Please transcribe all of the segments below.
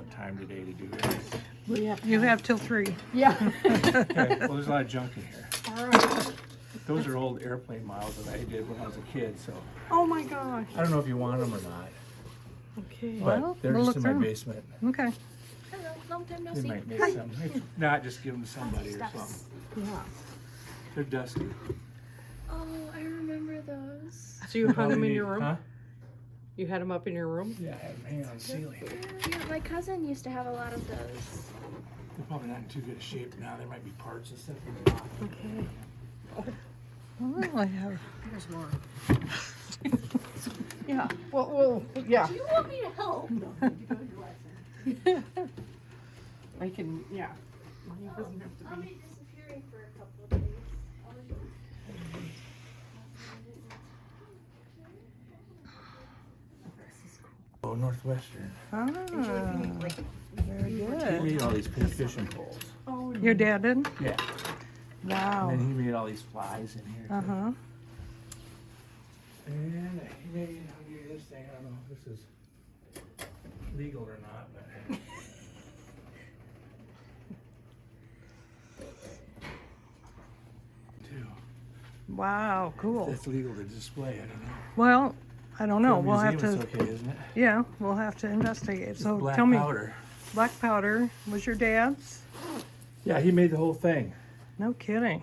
have time today to do this. You have till 3. Yeah. Okay, well, there's a lot of junk in here. All right. Those are old airplane models that I did when I was a kid, so Oh my gosh. I don't know if you want them or not, Okay. but Well, they're we'll just look in my through 'em. basement. Okay. Hello, long time no They see. might make some. If not, just give them to somebody or something. Yeah. They're dusty. Oh, I remember those. So you hung them in your room? Huh? You had them up in your room? Yeah, I have them hanging on the ceiling. Yeah, my cousin used to have a lot of those. They're probably not in too good a shape now. There might be parts and stuff in the bottom. Okay. Well, I have. There's more. Yeah. Well, yeah. Do you want me to help? I can, yeah. It doesn't have to I'll be. be disappearing for a couple of days. Oh, Northwestern. Ah, very He good. made all these pin fishing poles. Oh, your dad did? Yeah. Wow. And then he made all these flies in here. Uh-huh. And he made, I'll give you this thing. I don't know if this is legal or not, but. Two. Wow, cool. That's legal to display, I don't know. Well, I don't know. For a We'll have museum, to, it's okay, isn't it? yeah, we'll have to investigate. So Black tell me, powder. black powder was your dad's? Yeah, he made the whole thing. No kidding.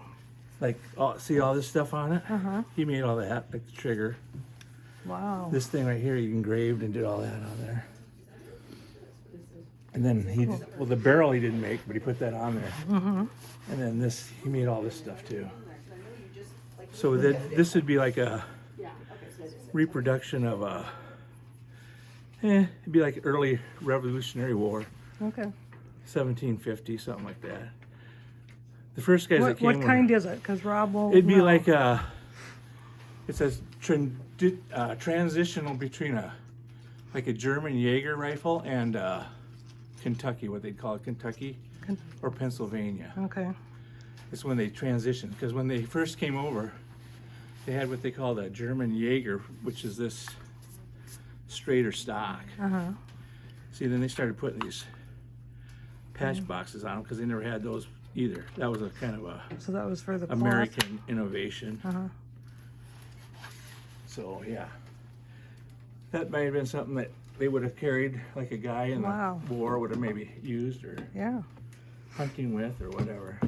Like, see all this stuff on it? Uh-huh. He made all that, like the trigger. Wow. This thing right here, he engraved and did all that on there. And then he, well, the barrel he didn't make, but he put that on there. Mm-hmm. And then this, he made all this stuff too. So that this would be like a reproduction of a, it'd be like early Revolutionary War, Okay. 1750, something like that. The first guys that What, came what were- kind is it? Because Rob will It'd be know. like a, it says transitional between like a German Jaeger rifle and Kentucky, what they'd call it, Kentucky or Pennsylvania. Okay. It's when they transitioned, because when they first came over, they had what they called a German Jaeger, which is this straighter stock. Uh-huh. See, then they started putting these patch boxes on them because they never had those either. That was a kind of a So that was for the cloth? American innovation. Uh-huh. So yeah, that might have been something that they would have carried, like a guy in Wow. the war would have maybe used or Yeah. hunting with or whatever.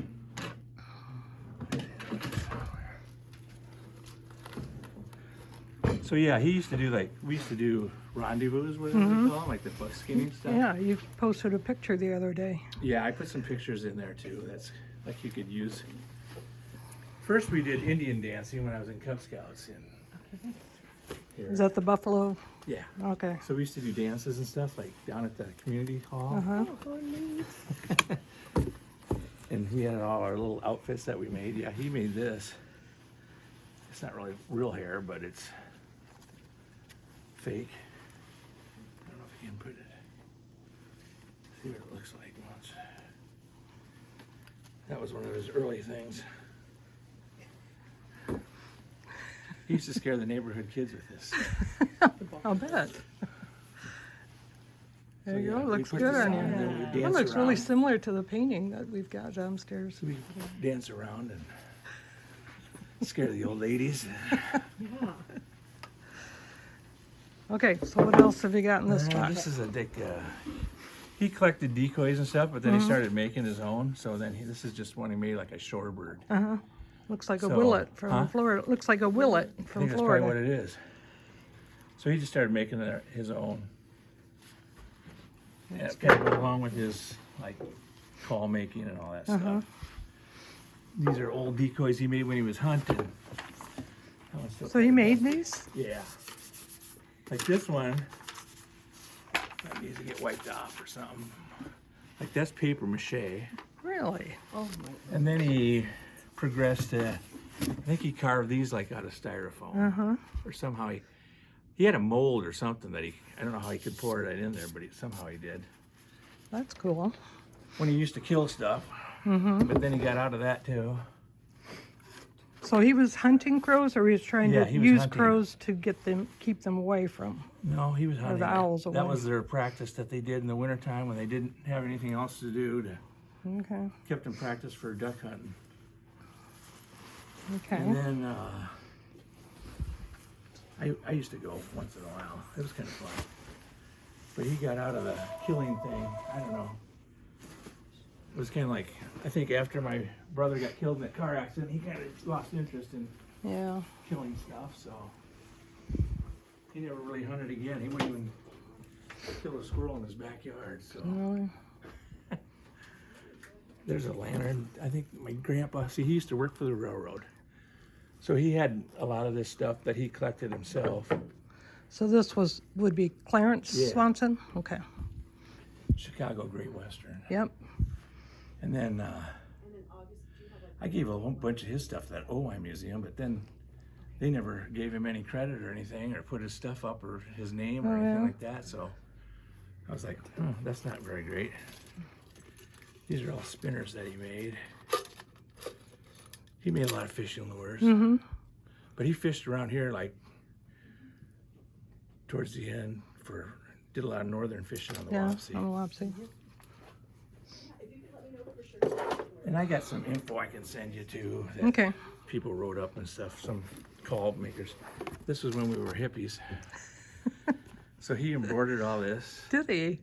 So yeah, he used to do we used to do rendezvous with him, we call them, like the buckskinning stuff. Yeah, you posted a picture the other day. Yeah, I put some pictures in there too. That's like you could use. First we did Indian dancing when I was in Cub Scouts in here. Is that the buffalo? Yeah. Okay. So we used to do dances and stuff like down at the community hall. Uh-huh. And we had all our little outfits that we made. Yeah, he made this. It's not really real hair, but it's fake. I don't know if you can put it. See what it looks like once. That was one of his early things. He used to scare the neighborhood kids with this. I'll bet. There you yeah, go. we Looks put good this on on and then we you. That dance looks really around. similar to the painting that we've got downstairs. So we dance around and scare the old ladies. Okay, so what else have you got in this box? This is a he collected decoys and stuff, but then he started making his own. So then this is just one he made, like a shorebird. Uh-huh. Looks like a So, willet from huh? Florida. Looks like a willet I from think that's Florida. probably what it is. So he just started making his own. Yeah, it kind of goes along with his like call making and all that stuff. These are old decoys he made when he was hunting. That one's still So he kind of made dusty. these? Yeah. Like this one, that needs to get wiped off or something. Like that's paper mache. Really? Oh And then he progressed to, I think he carved these like out of styrofoam. Uh-huh. Or somehow he had a mold or something that I don't know how he could pour that in there, but somehow he did. That's cool. When he used to kill stuff, but then he got out of that too. So he was hunting crows, or he was trying Yeah, to he was use hunting. crows to keep them away from? No, he was hunting. the owls away. That was their practice that they did in the wintertime when they didn't have anything else to do. Okay. Kept them practice for duck hunting. Okay. And then I used to go once in a while. It was kind of fun. But he got out of the killing thing. I don't know. It was kind of like, I think after my brother got killed in that car accident, he kind of lost interest in Yeah. killing stuff, so he never really hunted again. He wouldn't even kill a squirrel in his backyard, so. Really? There's a lantern. I think my grandpa, see, he used to work for the railroad. So he had a lot of this stuff that he collected himself. So this would be Clarence Yeah. Swanson? Okay. Chicago Great Western. Yep. And then I gave a whole bunch of his stuff to that OI museum, but then they never gave him any credit or anything, or put his stuff up or his name or Oh, anything yeah. like that. So I was like, that's not very great. These are all spinners that he made. He made a lot of fishing lures. Mm-hmm. But he fished around here like towards the end did a lot of northern fishing on the Yeah, Wapsie. on the Wapsie. And I got some info I can send you too that Okay. people wrote up and stuff, some call makers. This was when we were hippies. So he embroidered all this. Did he?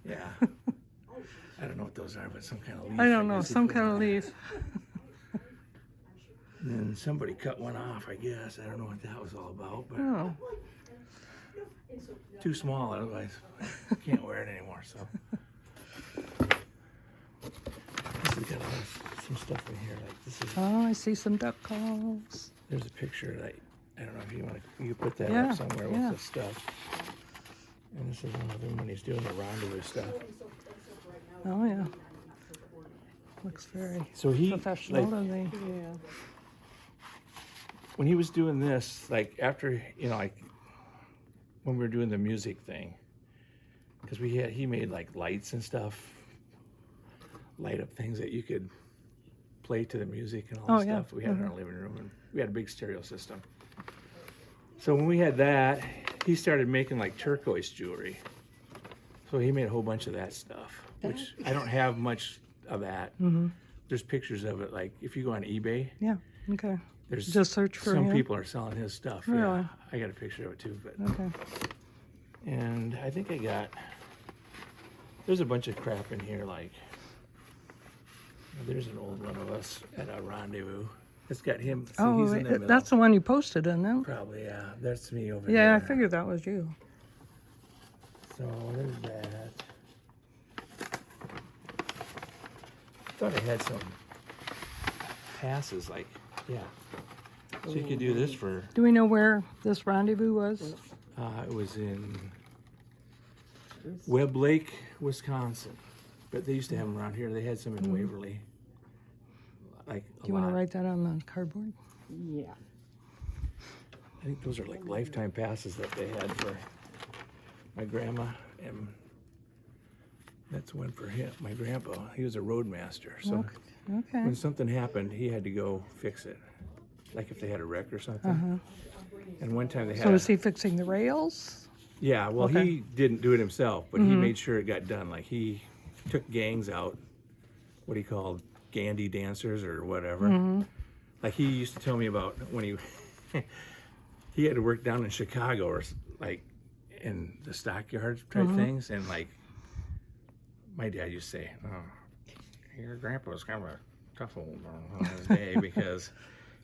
Yeah. I don't know what those are, but some kind of leaf. I don't know. guess he Some put kind in of there. leaf. And then somebody cut one off, I guess. I don't know what that was all about, but Oh. too small, otherwise can't wear it anymore. So this has got some stuff in here. Like this is. Oh, I see some duck calls. There's a picture that I don't know if you want to. You put that Yeah, up somewhere yeah. with the stuff. And this is one of them when he's doing the rendezvous stuff. Oh, yeah. Looks very So he professional, like, doesn't he? Yeah. when he was doing this, like after like when we were doing the music thing, because he made like lights and stuff, light up things that you could play to the music and all Oh, that yeah. stuff we had in our living room, and we had a big stereo system. So when we had that, he started making like turquoise jewelry. So he made a whole bunch of that stuff, which I don't have much of that. Mm-hmm. There's pictures of it, like if you go on eBay, Yeah. Okay. there's Just search for some him. people are selling his stuff. Really? Yeah, I got a picture of it too. But Okay. and I think there's a bunch of crap in here. Like there's an old one of us at a rendezvous. It's got him. See, Oh, he's in the middle. that's the one you posted, isn't it? Probably, yeah. That's me over Yeah, I there. figured that was you. So there's that. Thought I had some passes, like, yeah. So you could do this for, Do we know where this rendezvous was? it was in Webb Lake, Wisconsin. But they used to have them around here. They had some in Waverly. Like a Do you want lot. to write that on the cardboard? Yeah. I think those are like lifetime passes that they had for my grandma, and that's one for him, my grandpa. He was a roadmaster, so Okay. when something happened, he had to go fix it. Like if they had a wreck or something. And one time they had So is he fixing the rails? yeah, well, Okay. he didn't do it himself, but he made sure it got done. Like he took gangs out, what he called Gandy dancers or whatever. Like he used to tell me about when he he had to work down in Chicago or like in the stockyards type things, and like my dad used to say, "Oh, your grandpa was kind of a tough old on his day," because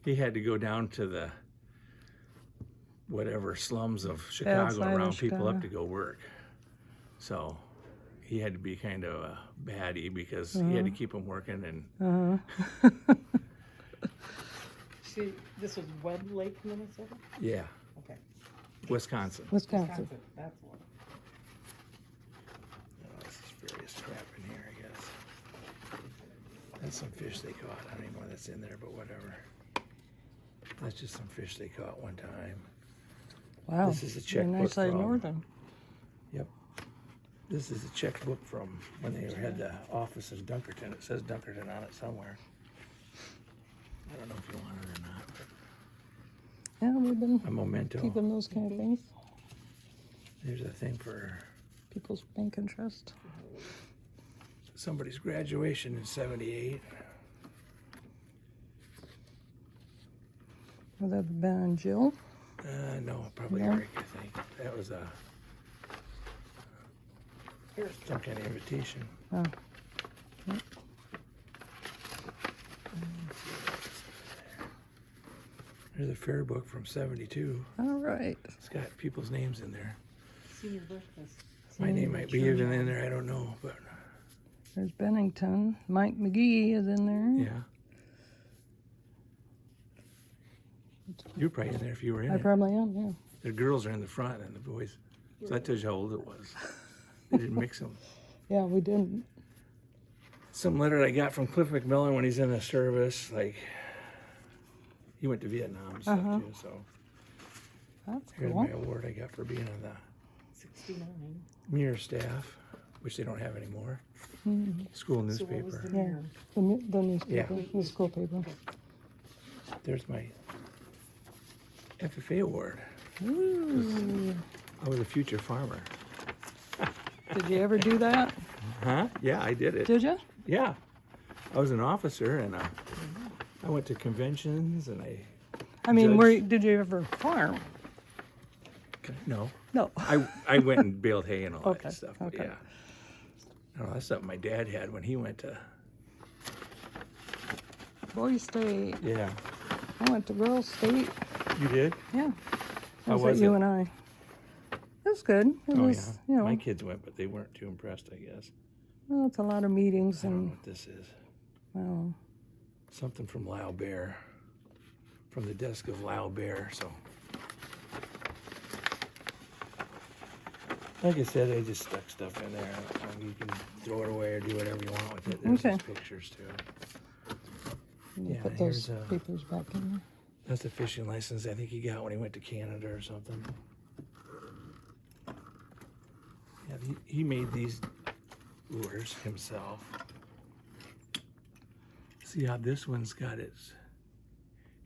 he had to go down to the whatever slums of Chicago side of around people up Chicago. to go work. So he had to be kind of a baddie because he had to keep them working. And See, this was Webb Lake, Minnesota? yeah, Okay. Wisconsin. Wisconsin. Wisconsin, that's one. Oh, this is various crap in here, I guess. That's some fish they caught. I don't even know what that's in there, but whatever. That's just some fish they caught one time. Wow. This is a Very checkbook nice side from- northern. Yep. This is a checkbook from when they had the office in Dunkerton. It says Dunkerton on it somewhere. I don't know if you want it or not. Yeah, we've been a memento. keeping those kind of things. There's a thing for People's bank interest. somebody's graduation in '78. Would that have been and Jill? No, probably No. Rick, I think. That was some kind of invitation. Oh. There's a fair book from '72. All right. It's got people's names in there. Senior breakfast. My name might be even in there, I don't know, but There's Bennington. Mike McGee is in there. yeah. You're probably in there if you were in I it. probably am, yeah. The girls are in the front and the boys. So that tells you how old it was. They didn't mix them. Yeah, we didn't. Some letter I got from Cliff McMillin when he's in the service, like he went to Vietnam and stuff too. So That's here's cool. my award I got for being on the 69. mirror staff, which they don't have anymore. School So what was newspaper. the Yeah. mirror? The newspaper, the school paper. There's my FFA Award. Ooh. I was a future farmer. Did you ever do that? Huh? Yeah, I did it. Did you? Yeah. I was an officer and I went to conventions and I mean, Judge- did you ever farm? no. No. I went and baled hay and all Okay, that stuff. okay. Yeah. Oh, that's something my dad had when he went to. Boys State. Yeah. I went to Girls State. You did? Yeah. How Was was at it? UNI. It was good. It Oh was, yeah. you know, My kids went, but they weren't too impressed, I guess. well, it's a lot of meetings I don't know and, what this is. well, Something from Lyle Bear. From the desk of Lyle Bear. So. Like I said, I just stuck stuff in there. You can throw it away or do whatever you want with it. There's Okay. these pictures too. you Yeah, put those here's, papers back in there. That's the fishing license I think he got when he went to Canada or something. Yeah, he made these lures himself. See how this one's got its.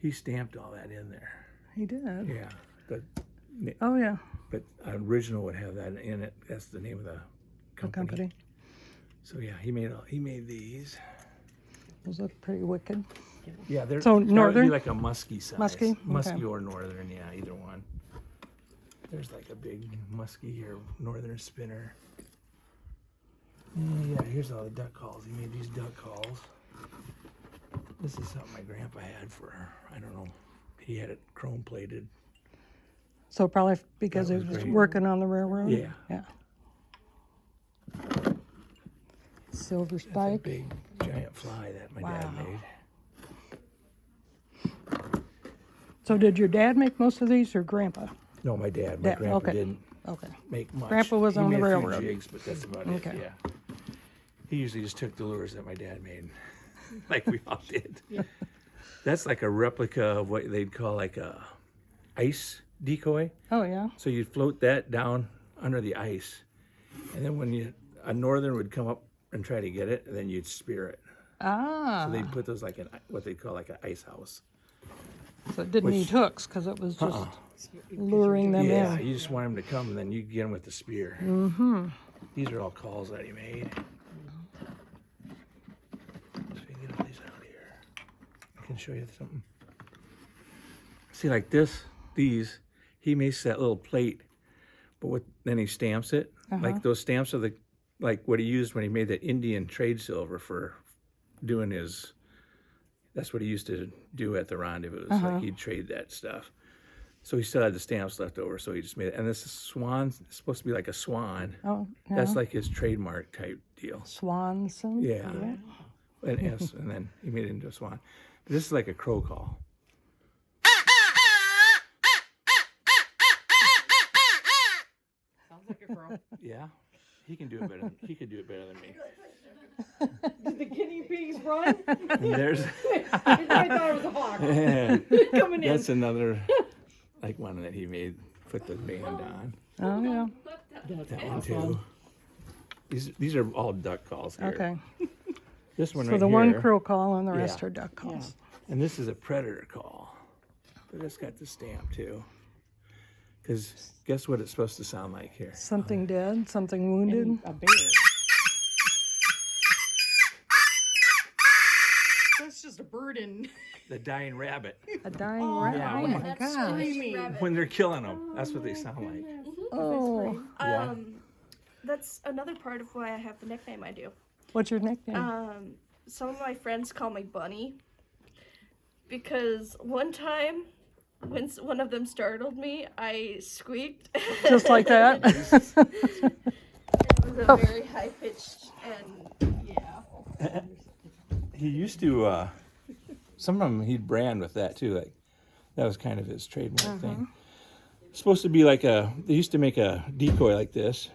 He stamped all that in there. He did. Yeah, Oh, yeah, but original would have that in it. That's the name of the the company. So yeah, he made these. Those look pretty wicked. Yeah, they're So that would be northern? like a musky size. Musky? Musky Okay. or northern, yeah, either one. There's like a big musky or northern spinner. Yeah, here's all the duck calls. He made these duck calls. This is something my grandpa had for, I don't know, he had it chrome plated. So probably because That he was was great. working on the railroad? Yeah. Yeah. Silver That's a spike. big giant fly that my dad Wow. made. So did your dad make most of these or grandpa? No, my dad. My Dad, grandpa okay. didn't Okay. make much. Grandpa was He on the made a few railroad. jigs, but that's about Okay. it. Yeah. He usually just took the lures that my dad made, like we all did. That's like a replica of what they'd call like a ice decoy. Oh, yeah. So you'd float that down under the ice, and then when a northern would come up and try to get it, and then you'd spear it. Ah. So they'd put those like in what they call like an ice house. So it didn't which- need hooks because it was just Uh-uh. luring them Yeah, in. you just want him to come, and then you get him with the spear. Mm-hmm. These are all calls that he made. So you get all these out here. I can show you something. See, like these, he makes that little plate, but then he stamps it. Like those stamps are like what he used when he made the Indian trade silver for doing his. That's what he used to do at the Rendezvous. Like he'd trade that stuff. So he still had the stamps left over, so he just made it. And this is swan. It's supposed to be like a swan. Oh, yeah. That's like his trademark type deal. Swanson. Yeah. And then he made it into a swan. But this is like a crow call. Sounds like a crow. Yeah. He can do it better. He could do it better than me. Did the guinea pigs run? And there's I thought it was a hawk coming in. that's another like one that he made. Put the band on. Oh, yeah. That one too. These are all duck calls here. Okay. This one So right the here. one crow call and the rest Yeah. are duck calls. And this is a predator call. But it's got the stamp too. Because guess what it's supposed to sound like here? Something dead, something wounded. And a bear. That's just a bird in. The dying rabbit. A dying rabbit. yeah, Oh when- my That's gosh. screaming rabbit. When they're killing them, that's what they sound like. Oh. Yeah. That's another part of why I have the nickname I do. What's your nickname? Some of my friends call me Bunny because one time when one of them startled me, I squeaked. Just like that? It was a very high pitched and yeah. He used to, some of them he'd brand with that too. Like that was kind of his trademark thing. Supposed to be like they used to make a decoy like this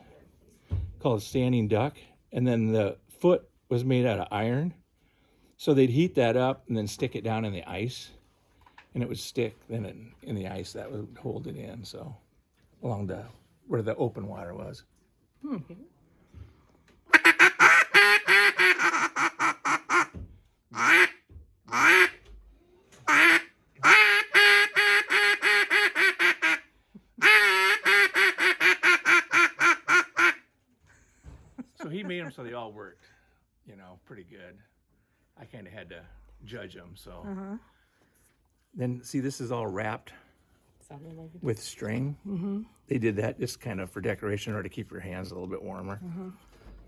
called a standing duck. And then the foot was made out of iron. So they'd heat that up and then stick it down in the ice. And it would stick then in the ice. That would hold it in. So along where the open water was. So he made them so they all worked, pretty good. I kind of had to judge them. So then see, this is all wrapped Sounded like with string. They did that just kind of for decoration or to keep your hands a little bit warmer.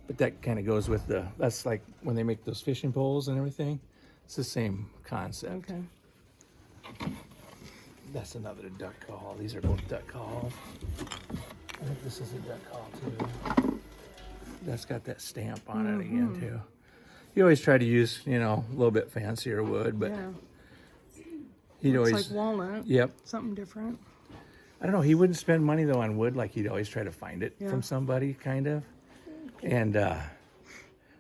But that kind of goes with that's like when they make those fishing poles and everything. It's the same concept. Okay. That's another duck call. These are both duck calls. I think this is a duck call too. That's got that stamp on it again too. He always tried to use, a little bit fancier wood, but Yeah. he'd It's always, like walnut. yep. Something different. I don't know. He wouldn't spend money though on wood. Like he'd always try to find it Yeah. from somebody, kind of. And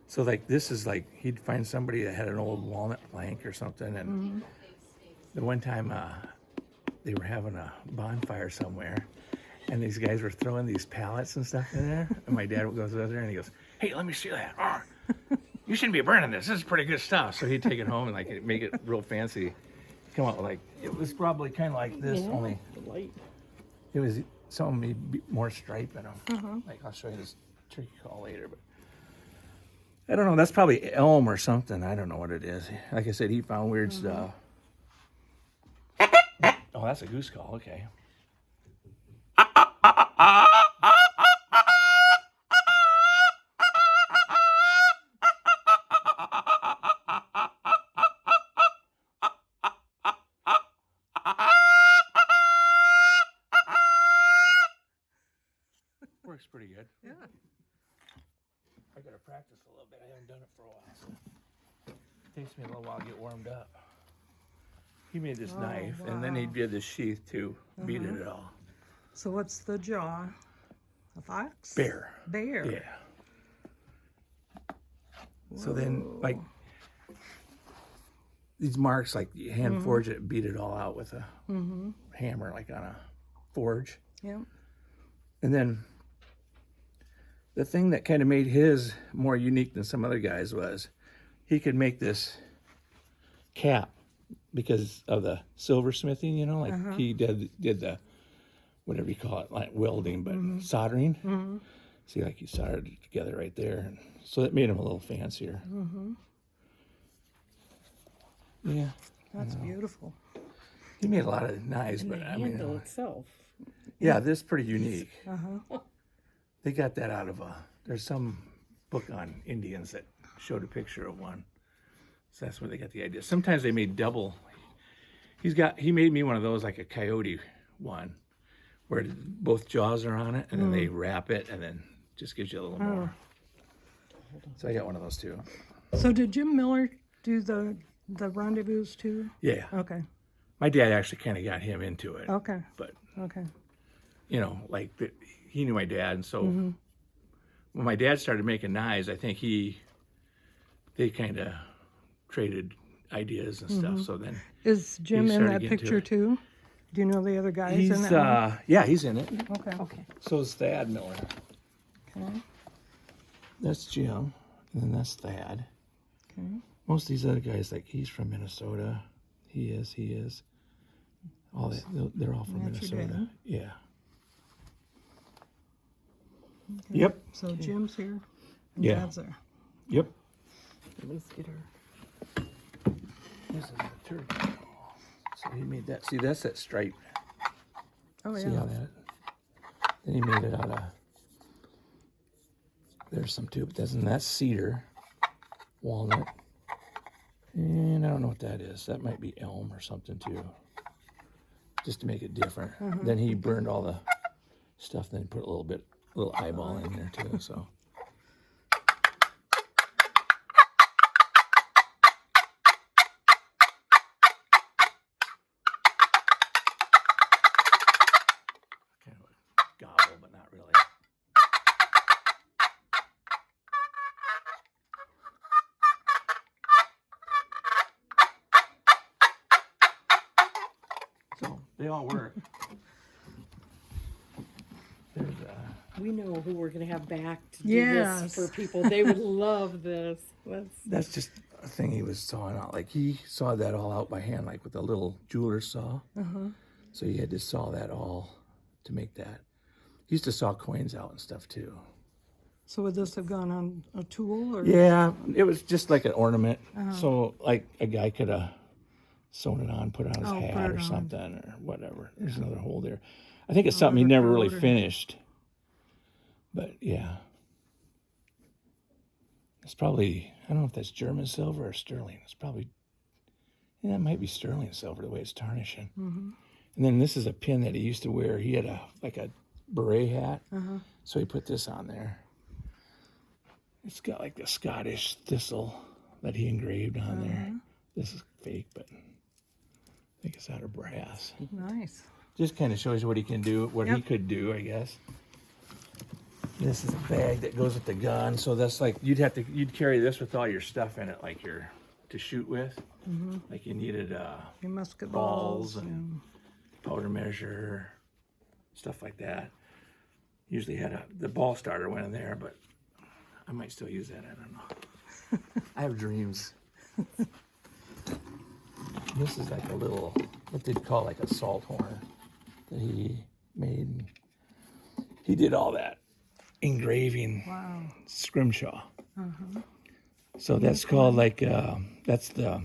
so like this is like he'd find somebody that had an old walnut plank or something. And the one time they were having a bonfire somewhere, and these guys were throwing these pallets and stuff in there. And my dad goes over there and he goes, "Hey, let me see that. Oh, you shouldn't be burning this. This is pretty good stuff." So he'd take it home and like make it real fancy. Come out with like it was probably kind of like this, only the light. it was some maybe more stripe in them. Like I'll show you this turkey call later, but I don't know. That's probably elm or something. I don't know what it is. Like I said, he found weird stuff. Oh, that's a goose call. Okay. Works pretty good. Yeah. I gotta practice a little bit. I haven't done it for a while, so it takes me a little while to get warmed up. He made this knife, and then he did this sheath too. Beaded it all. So what's the jaw? A fox? Bear. Bear. Yeah. So then, like these marks, like you hand forge it, beat it all out with a hammer, like on a forge. Yeah. And then the thing that kind of made his more unique than some other guys was he could make this cap because of the silversmithing, like he did the, whatever you call it, like welding, but soldering. See, like he soldered it together right there. And so that made him a little fancier. Yeah. That's beautiful. He made a lot of knives, And but the I mean, handle itself. yeah, this is pretty unique. They got that out of there's some book on Indians that showed a picture of one. So that's where they got the idea. Sometimes they made double. He made me one of those, like a coyote one, where both jaws are on it, and then they wrap it, and then just gives you a little more. So I got one of those too. So did Jim Miller do the Rendezvous too? Yeah. Okay. My dad actually kind of got him into it. Okay. But, Okay. like he knew my dad, and so when my dad started making knives, I think they kind of traded ideas and stuff. So then Is Jim He in started that getting to picture it. too? Do you know the other guys he's in that one? yeah, he's in it. Okay. Okay. So is Thad Miller. Okay. That's Jim, and then that's Thad. Okay. Most of these other guys, like he's from Minnesota. He is. All that, they're all from That's your Minnesota. dad. Yeah. Okay. Yep. So Jim's here. And Yeah. Dad's there. Yep. At least get her. This is a turkey. So he made that. See, that's that stripe. Oh, See yeah. how that? Then he made it out of. There's some too, but that's cedar, walnut, and I don't know what that is. That might be elm or something too. Just to make it different. Then he burned all the stuff. Then he put a little eyeball in there too. So. Kind of a gobble, but not really. So they all work. There's We know who we're going to have back to do Yes. this for people. They would love this. that's just a thing he was sawing out. Like he sawed that all out by hand, like with a little jeweler's saw. So he had to saw that all to make that. He used to saw coins out and stuff too. So would this have gone on a tool or? Yeah, it was just like an ornament. So like a guy could have sewn it on, put it on his Oh, put hat it or on. something or whatever. There's another hole there. I think it's A something he river never really coat or- finished. But yeah. It's probably, I don't know if that's German silver or sterling. It's probably, yeah, it might be sterling silver the way it's tarnishing. And then this is a pin that he used to wear. He had a beret hat. So he put this on there. It's got like the Scottish thistle that he engraved on there. This is fake, but I think it's out of brass. Nice. Just kind of shows you what he can do, what he Yep. could do, I guess. This is a bag that goes with the gun, so that's like you'd carry this with all your stuff in it, like to shoot with. Like you needed Your musket balls balls. and powder measure, stuff like that. Usually had the ball starter went in there, but I might still use that. I don't know. I have dreams. This is like a little, what they'd call like a salt horn that he made. He did all that engraving, Wow. scrimshaw. So that's called like, that's the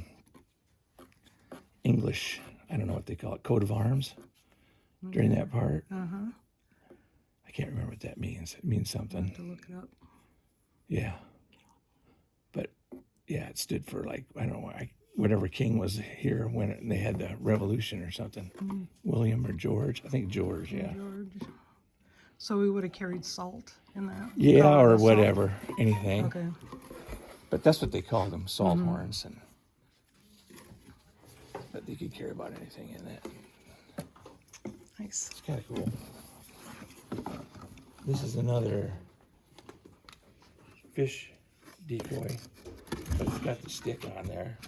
English, I don't know what they call it, coat of arms during that part. I can't remember what that means. It means something. To look it up. Yeah. But yeah, it stood for like, I don't know, whatever king was here when they had the revolution or something. William or George? I think George, yeah. George. So we would have carried salt in that. Yeah, Oh, or the salt. whatever, anything. Okay. But that's what they called them, salt horns. And but they could carry about anything in it. Nice. It's kind of cool. This is another fish decoy, but it's got the stick on there,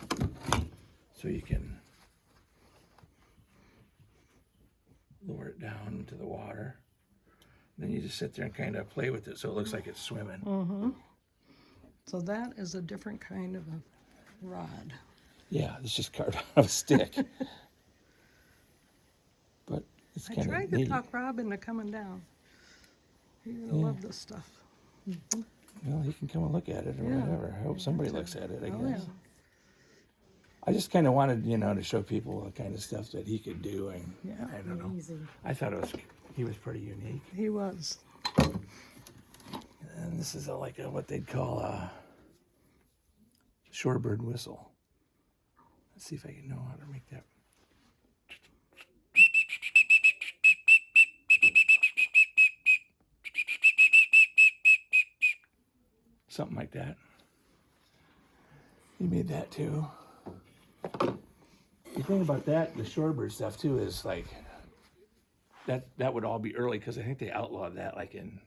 so you can lower it down into the water. Then you just sit there and kind of play with it so it looks like it's swimming. So that is a different kind of a rod. Yeah, it's just carved out of a stick. But it's I kind tried of to neat. talk Rob into coming down. You're gonna love this stuff. Well, he can come and look at it or Yeah. whatever. I hope somebody looks at it, I Oh, guess. yeah. I just kind of wanted, to show people the kind of stuff that he could do. And Yeah. I don't know. Amazing. I thought he was pretty unique. He was. And this is like what they'd call a shorebird whistle. Let's see if I can know how to make that. Something like that. He made that too. The thing about that, the shorebird stuff too, is like that would all be early because I think they outlawed that like in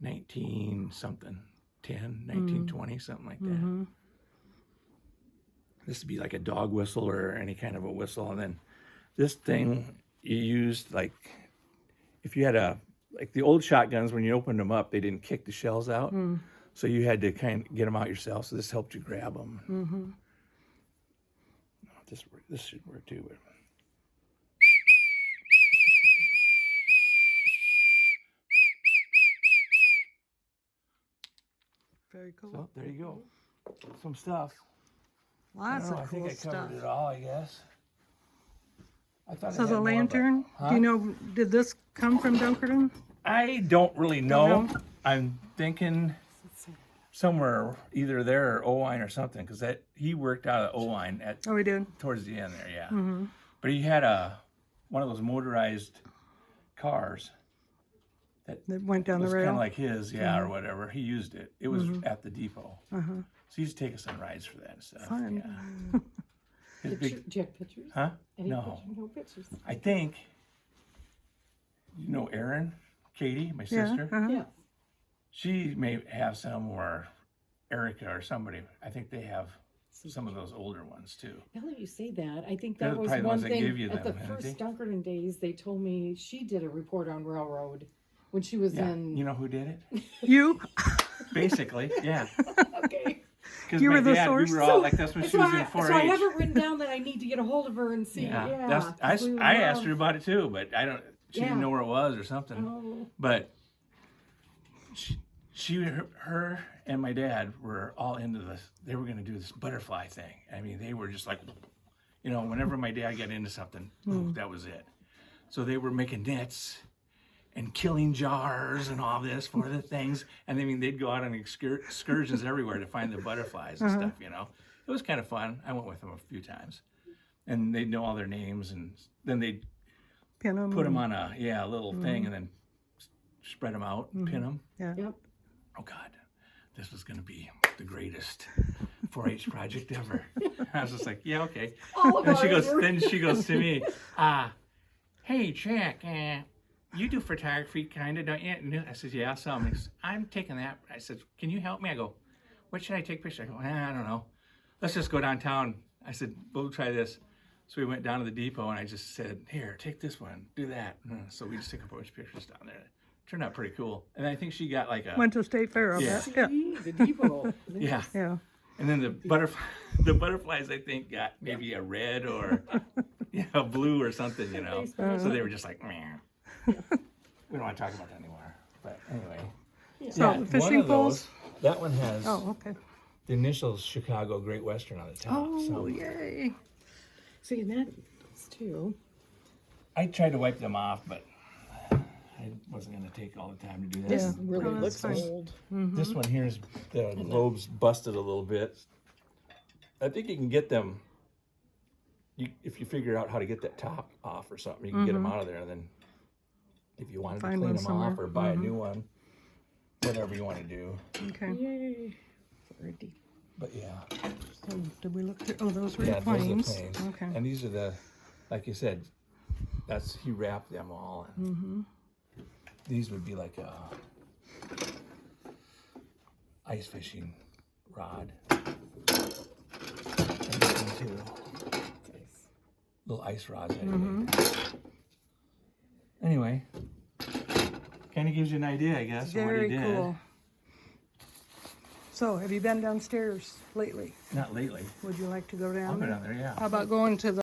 1920, something like that. This would be like a dog whistle or any kind of a whistle. And then this thing you used like, if you had like the old shotguns, when you opened them up, they didn't kick the shells out. So you had to kind of get them out yourself. So this helped you grab them. This should work too. But Very cool. So there you go. Some stuff. Lots I of cool think I stuff. covered it all, I guess. I thought I So had the more, but- lantern, Huh? do you know, did this come from Dunkerton? I don't really know. know? I'm thinking somewhere either there or Owine or something, because that he worked out of Owine at Oh, we did? towards the end there, yeah. But he had one of those motorized cars That went down it was the kind rail? of like his, or whatever. He used it. It was at the depot. So he used to take us on rides for that and stuff. Fun. Yeah. His Do big, you have pictures? huh? Any No. pictures? No pictures. I think, you know, Erin, Katie, my Yeah, sister. Yeah. She may have some, or Erica or somebody. I think they have some of those older ones too. Now that you say that, I think They're that was probably the one ones that thing give you at the them, aren't first they? Dunkerton days. They told me she did a report on railroad when she was Yeah. in. You know who did it? You? Basically, yeah. Okay. Because You my were the dad, source? we were all like, that's when she So was in I 4-H. have it written down that I need to get a hold of her and see. Yeah. That's, we I asked love- her about it too, but I don't. She didn't Yeah. know where it was or something. Oh. But her and my dad were all into this. They were going to do this butterfly thing. I mean, they were just like, you know, whenever my dad got into something, that was it. So they were making nets and killing jars and all this for the things. And I mean, they'd go out on excursions everywhere to find the butterflies and stuff, you know. It was kind of fun. I went with them a few times. And they'd know all their names, and then they'd Pin 'em. put them on a little thing and then spread them out and pin them. Yeah. Yep. Oh God, this was going to be the greatest 4-H project ever. I was just like, yeah, okay. All of And she ours goes, were- then she goes to me, hey, Jack, you do photography kind of, don't you? And I said, yeah, some. He goes, I'm taking that. I said, can you help me? I go, what should I take pictures? I go, I don't know. Let's just go downtown. I said, we'll try this. So we went down to the depot and I just said, here, take this one, do that. So we just took a bunch of pictures down there. Turned out pretty cool. And I think she got like a, Went to State Fair, I Yeah. bet. Yeah. See, the depot. yeah. Yeah. And then the butterflies, I think, got maybe a red or a blue or something, you know. So they were just like, meh. We don't want to talk about that anymore. But anyway. So one fishing of those, poles? that one has Oh, okay. the initials Chicago Great Western on the top. Oh, so yay. See, and that's too. I tried to wipe them off, but I wasn't going to take all the time to do that. Yeah. Really Oh, that's looks fine. old. This one here's the lobes busted a little bit. I think you can get them, if you figure out how to get that top off or something, you can get them out of there. And then if you wanted to Find clean one them somewhere. off or buy a new one, whatever you want to do. Okay. Yay. Already. But yeah, So did we look through? Oh, those were yeah, the planes. those are planes. Okay. And these are the, like you said, he wrapped them all. And these would be like a ice fishing rod. And this one too. Little ice rods. Anyway, kind of gives you an idea, I guess, of what he Very did. cool. So have you been downstairs lately? Not lately. Would you like to go I'll down go there? down there, yeah. How about going to the